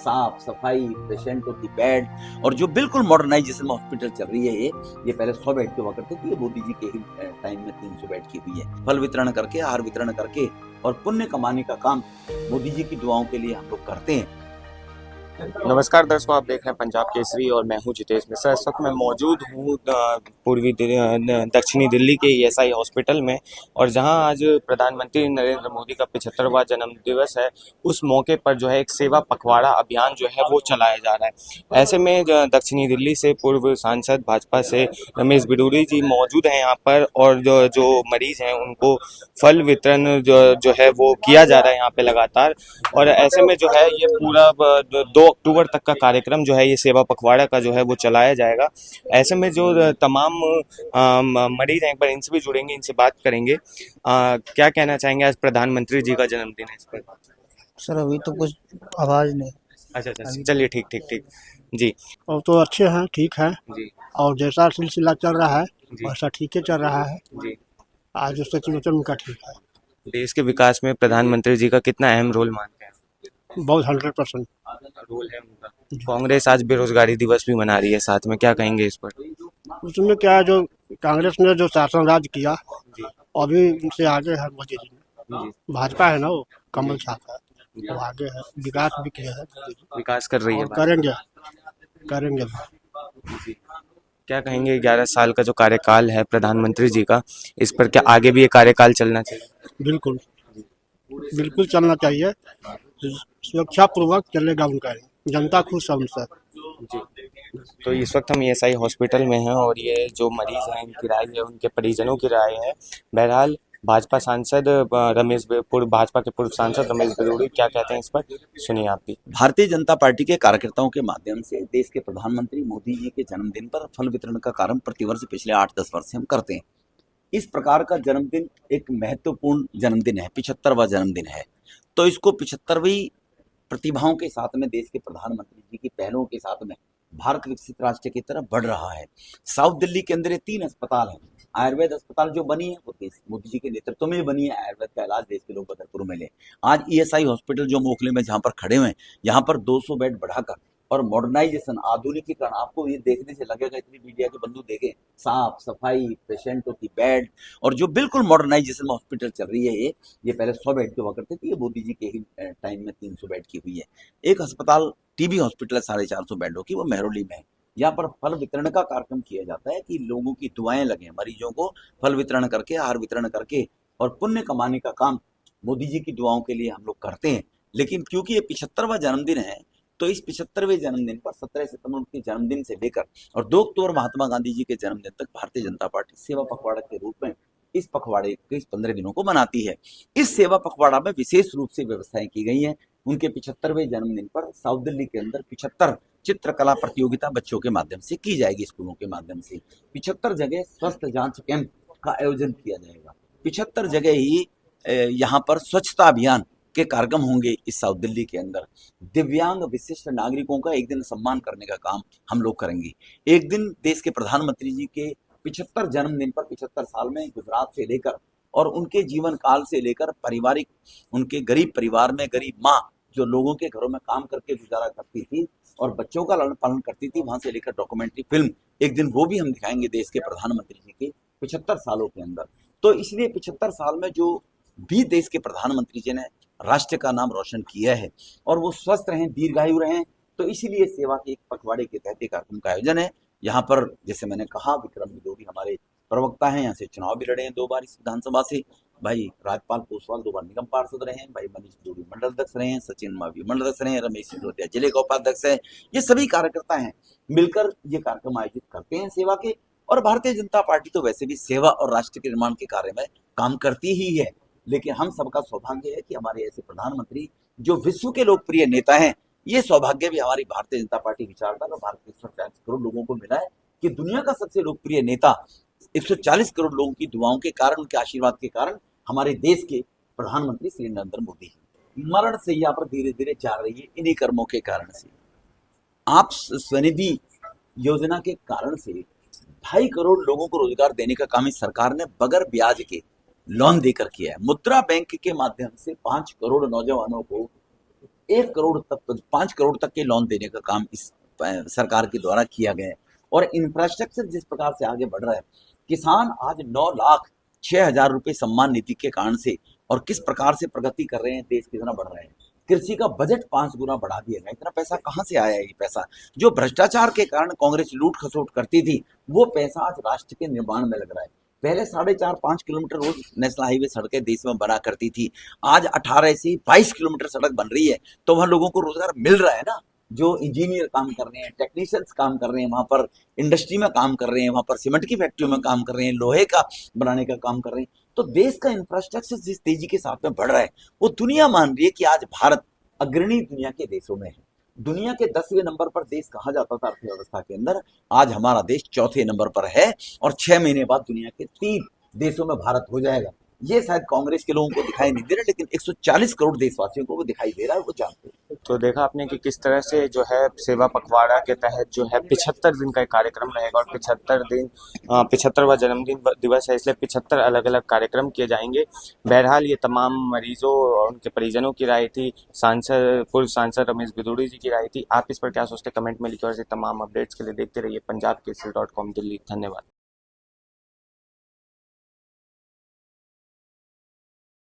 साफ सफाई, पेशेंटों की बेड और जो बिल्कुल मॉडर्नाइजेशन हॉस्पिटल चल रही है ये पहले 100 बेड की हुआ करती थी, ये मोदी जी के ही टाइम में 300 बेड की हुई है। फल वितरण करके, आहार वितरण करके और पुण्य कमाने का काम मोदी जी की दुआओं के लिए हम लोग करते हैं। नमस्कार दर्शकों, आप देख रहे हैं पंजाब केसरी और मैं हूं जितेश मिश्रा। इस वक्त मैं मौजूद हूं दक्षिणी दिल्ली के ईएसआई हॉस्पिटल में, और जहां आज प्रधानमंत्री नरेंद्र मोदी का 75वां जन्म दिवस है। उस मौके पर जो है एक सेवा पखवाड़ा अभियान जो है वो चलाया जा रहा है। ऐसे में दक्षिणी दिल्ली से पूर्व सांसद भाजपा से रमेश बिडूरी जी मौजूद हैं यहाँ पर, और जो मरीज हैं उनको फल वितरण जो है वो किया जा रहा है यहाँ पे लगातार। और ऐसे में जो है ये पूरा 2 अक्टूबर तक का कार्यक्रम जो है ये सेवा पखवाड़ा का जो है वो चलाया जाएगा। ऐसे में जो तमाम मरीज हैं, एक बार इनसे भी जुड़ेंगे, इनसे बात करेंगे। क्या कहना चाहेंगे, आज प्रधानमंत्री जी का जन्मदिन है इस पर? सर अभी तो कुछ आवाज नहीं। अच्छा अच्छा, अभी चलिए ठीक ठीक ठीक जी और तो अच्छे हैं, ठीक है। जी और जैसा सिलसिला चल रहा है जी वैसा ठीक ही चल रहा है। जी। आज उसका चिंतन उनका ठीक है। देश के विकास में प्रधानमंत्री जी का कितना अहम रोल मानते हैं? बहुत 100%। रोल है उनका। कांग्रेस आज बेरोजगारी दिवस भी मना रही है साथ में, क्या कहेंगे इस पर? उसमें क्या है, जो कांग्रेस ने जो शासन राज किया जी अभी उनसे आगे है मोदी जी। जी भाजपा है ना, वो कमल छाप है, वो आगे है, विकास भी किया है मोदी जी। विकास कर रही है और बात। करेंगे करेंगे भी। जी। क्या कहेंगे, 11 साल का जो कार्यकाल है प्रधानमंत्री जी का, इस पर क्या आगे भी ये कार्यकाल चलना चाहिए? बिल्कुल बिल्कुल चलना चाहिए। सुरक्षा पूर्वक चलेगा उनका, जनता खुश है उनसे। जी। तो इस वक्त हम ईएसआई हॉस्पिटल में हैं, और ये जो मरीज हैं इनकी राय है, उनके परिजनों की राय है। बहरहाल भाजपा सांसद भाजपा के पूर्व सांसद रमेश बिरूड़ी क्या कहते हैं इस पर, सुनिए आप भी। भारतीय जनता पार्टी के कार्यकर्ताओं के माध्यम से देश के प्रधानमंत्री मोदी जी के जन्मदिन पर फल वितरण का कार्य प्रतिवर्ष पिछले 8-10 वर्ष से हम करते हैं। इस प्रकार का जन्मदिन एक महत्वपूर्ण जन्मदिन है, 75वां जन्मदिन है। तो इसको 75वीं प्रतिभाओं के साथ में देश के प्रधानमंत्री जी की पहलों के साथ में भारत विकसित राष्ट्र की तरफ बढ़ रहा है। साउथ दिल्ली के अंदर ये 3 अस्पताल हैं। आयुर्वेद अस्पताल जो बनी है वो मोदी जी के नेतृत्व में बनी है। आयुर्वेद का इलाज देश के लोग भरपूर मिले। आज ईएसआई हॉस्पिटल जो मोखले में जहां पर खड़े हुए हैं, यहाँ पर 200 बेड बढ़ाकर और मॉडर्नाइजेशन, आधुनिकीकरण, आपको ये देखने से लगेगा, इतनी मीडिया के बंधु देखें, साफ सफाई, पेशेंटों की बेड और जो बिल्कुल मॉडर्नाइजेशन हॉस्पिटल चल रही है ये पहले 100 बेड की हुआ करती थी, ये मोदी जी के ही टाइम में 300 बेड की हुई है। एक अस्पताल टीबी हॉस्पिटल है 450 बेडों की, वो मेहरौली में है। यहाँ पर फल वितरण का कार्यक्रम किया जाता है कि लोगों की दुआएं लगे, मरीजों को फल वितरण करके, आहार वितरण करके और पुण्य कमाने का काम मोदी जी की दुआओं के लिए हम लोग करते हैं। लेकिन क्योंकि ये 75वां जन्मदिन है, तो इस 75वें जन्मदिन पर 17 सितंबर उनके जन्मदिन से लेकर और 2 अक्टूबर महात्मा गांधी जी के जन्मदिन तक भारतीय जनता पार्टी सेवा पखवाड़ा के रूप में इस पखवाड़े के इस 15 दिनों को मनाती है। इस सेवा पखवाड़ा में विशेष रूप से व्यवस्थाएं की गई हैं। उनके 75वें जन्मदिन पर साउथ दिल्ली के अंदर 75 चित्रकला प्रतियोगिता बच्चों के माध्यम से की जाएगी, स्कूलों के माध्यम से 75 जगह स्वास्थ्य जांच कैंप का आयोजन किया जाएगा। 75 जगह ही यहाँ पर स्वच्छता अभियान के कार्यक्रम होंगे। इस साउथ दिल्ली के अंदर दिव्यांग विशिष्ट नागरिकों का एक दिन सम्मान करने का काम हम लोग करेंगे। एक दिन देश के प्रधानमंत्री जी के 75 जन्मदिन पर 75 साल में गुजरात से लेकर और उनके जीवन काल से लेकर पारिवारिक, उनके गरीब परिवार में गरीब माँ जो लोगों के घरों में काम करके गुजारा करती थी और बच्चों का लालन पालन करती थी, वहां से लेकर डॉक्यूमेंट्री फिल्म एक दिन वो भी हम दिखाएंगे देश के प्रधानमंत्री जी के 75 सालों के अंदर। तो इसलिए 75 साल में जो भी देश के प्रधानमंत्री जी ने राष्ट्र का नाम रोशन किया है और वो स्वस्थ रहें, दीर्घायु रहें, तो इसीलिए सेवा के एक पखवाड़े के तहत कार्यक्रम का आयोजन है। यहाँ पर जैसे मैंने कहा, विक्रम बिदोरी हमारे प्रवक्ता हैं, यहाँ से चुनाव भी लड़े हैं 2 बार इस विधानसभा से। भाई राजपाल पोसवाल 2 बार निगम पार्षद रहे हैं। भाई मनीष बिदोरी मंडल अध्यक्ष रहे हैं, सचिन मावी मंडल अध्यक्ष रहे हैं, रमेश सिसोदिया जिले का उपाध्यक्ष है। ये सभी कार्यकर्ता हैं, मिलकर ये कार्यक्रम आयोजित करते हैं सेवा के। और भारतीय जनता पार्टी तो वैसे भी सेवा और राष्ट्र के निर्माण के कार्य में काम करती ही है, लेकिन हम सबका सौभाग्य है कि हमारे ऐसे प्रधानमंत्री जो विश्व के लोकप्रिय नेता हैं, ये सौभाग्य भी हमारी भारतीय जनता पार्टी विचारधारा भारत के 140 करोड़ लोगों को मिला है कि दुनिया का सबसे लोकप्रिय नेता 140 करोड़ लोगों की दुआओं के कारण, उनके आशीर्वाद के कारण हमारे देश के प्रधानमंत्री श्री नरेंद्र मोदी मरण सैया पर धीरे धीरे जा रही है। इन्हीं कर्मों के कारण से, आप स्वनिधि योजना के कारण से 2.5 करोड़ लोगों को रोजगार देने का काम इस सरकार ने बगैर ब्याज के लोन देकर किया है। मुद्रा बैंक के माध्यम से 5 करोड़ नौजवानों को 1 करोड़ तक 5 करोड़ तक के लोन देने का काम इस सरकार के द्वारा किया गया है। और इंफ्रास्ट्रक्चर जिस प्रकार से आगे बढ़ रहा है, किसान आज 9,06,000 रुपए सम्मान निधि के कारण से और किस प्रकार से प्रगति कर रहे हैं, देश कितना बढ़ रहे हैं। कृषि का बजट 5 गुना बढ़ा दिया गया। इतना पैसा कहाँ से आया? ये पैसा जो भ्रष्टाचार के कारण कांग्रेस लूट खसोट करती थी, वो पैसा आज राष्ट्र के निर्माण में लग रहा है। पहले 4.5-5 किलोमीटर रोज नेशनल हाईवे सड़कें देश में बना करती थी, आज 18 से 22 किलोमीटर सड़क बन रही है। तो वहां लोगों को रोजगार मिल रहा है ना, जो इंजीनियर काम कर रहे हैं, टेक्नीशियंस काम कर रहे हैं, वहां पर इंडस्ट्री में काम कर रहे हैं, वहां पर सीमेंट की फैक्ट्रियों में काम कर रहे हैं, लोहे का बनाने का काम कर रहे हैं। तो देश का इंफ्रास्ट्रक्चर जिस तेजी के साथ में बढ़ रहा है, वो दुनिया मान रही है कि आज भारत अग्रणी दुनिया के देशों में है। दुनिया के 10वें नंबर पर देश कहा जाता था अर्थव्यवस्था के अंदर, आज हमारा देश चौथे नंबर पर है और 6 महीने बाद दुनिया के 3 देशों में भारत हो जाएगा। ये शायद कांग्रेस के लोगों को दिखाई नहीं दे रहा, लेकिन 140 करोड़ देशवासियों को वो दिखाई दे रहा है, वो जानते हैं। तो देखा आपने कि किस तरह से जो है सेवा पखवाड़ा के तहत जो है 75 दिन का एक कार्यक्रम रहेगा और 75वां जन्मदिन दिवस है, इसलिए 75 अलग अलग कार्यक्रम किए जाएंगे। बहरहाल ये तमाम मरीजों और उनके परिजनों की राय थी, पूर्व सांसद रमेश भिदोड़ी जी की राय थी। आप इस पर क्या सोचते, कमेंट में लिखिए और ऐसे तमाम अपडेट्स के लिए देखते रहिए पंजाबकेसरी.com दिल्ली। धन्यवाद।